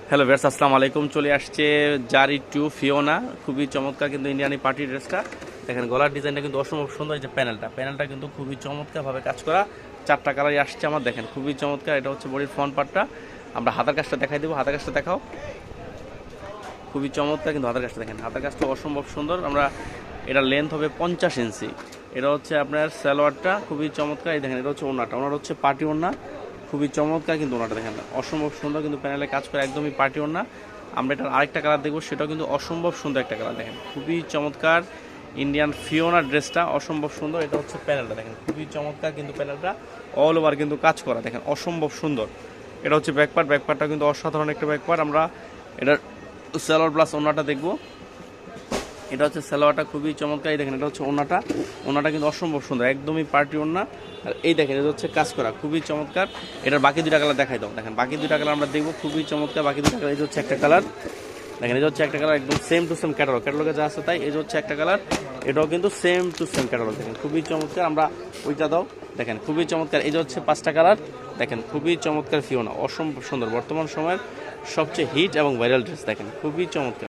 Hello viewers, আসসালামু আলাইকুম। চলে আসছে জারি টু ফিওনা, খুবই চমৎকার কিন্তু ইন্ডিয়ানি পার্টি ড্রেসটা। দেখেন গলার ডিজাইনটা কিন্তু অসম্ভব সুন্দর। এই যে প্যানেলটা কিন্তু খুবই চমৎকারভাবে কাজ করা, 4টা কালারই আসছে আমার। দেখেন খুবই চমৎকার। এটা হচ্ছে বডির ফ্রন্ট পার্টটা। আমরা হাতার কাজটা দেখাই দেবো, হাতার কাজটা দেখাও। খুবই চমৎকার কিন্তু হাতার কাজটা দেখেন, হাতার কাজটা অসম্ভব সুন্দর। আমরা এটা লেন্থ হবে 50 ইঞ্চি। এটা হচ্ছে আপনার সালোয়ারটা খুবই চমৎকার। এই দেখেন এটা হচ্ছে ওড়নাটা, ওনার হচ্ছে পার্টি ওড়না, খুবই চমৎকার কিন্তু ওনাটা দেখেন অসম্ভব সুন্দর কিন্তু প্যানেলে কাজ করে, একদমই পার্টি ওড়না। আমরা এটার আরেকটা কালার দেখবো, সেটাও কিন্তু অসম্ভব সুন্দর একটা কালার। দেখেন খুবই চমৎকার ইন্ডিয়ান ফিওনা ড্রেসটা, অসম্ভব সুন্দর। এটা হচ্ছে প্যানেলটা দেখেন খুবই চমৎকার কিন্তু প্যানেলটা অল ওভার কিন্তু কাজ করা, দেখেন অসম্ভব সুন্দর। এটা হচ্ছে ব্যাকপার্টটা কিন্তু অসাধারণ একটা ব্যাকপার্ট। আমরা এটার সালোয়ার প্লাস ওড়নাটা দেখবো। এটা হচ্ছে সালোয়ারটা খুবই চমৎকার। দেখেন এটা হচ্ছে ওড়নাটা কিন্তু অসম্ভব সুন্দর, একদমই পার্টি ওড়না। আর এই দেখেন এটা হচ্ছে কাজ করা, খুবই চমৎকার। এটার বাকি দুইটা কালার দেখাই দাও। দেখেন বাকি দুইটা কালার আমরা দেখবো, খুবই চমৎকার বাকি দুইটা কালার। এই হচ্ছে একটা কালার, দেখেন এটা হচ্ছে একটা কালার, একদম সেম টু সেম ক্যাটালগে যা আছে তাই। এই হচ্ছে একটা কালার, এটাও কিন্তু সেম টু সেম ক্যাটালগ। দেখেন খুবই চমৎকার। আমরা ওইটা দাও, দেখেন খুবই চমৎকার। এই হচ্ছে 5টা কালার, দেখেন খুবই চমৎকার ফিওনা, অসম্ভব সুন্দর। বর্তমান সময়ের সবচেয়ে হিট এবং ভাইরাল ড্রেস, দেখেন খুবই চমৎকার।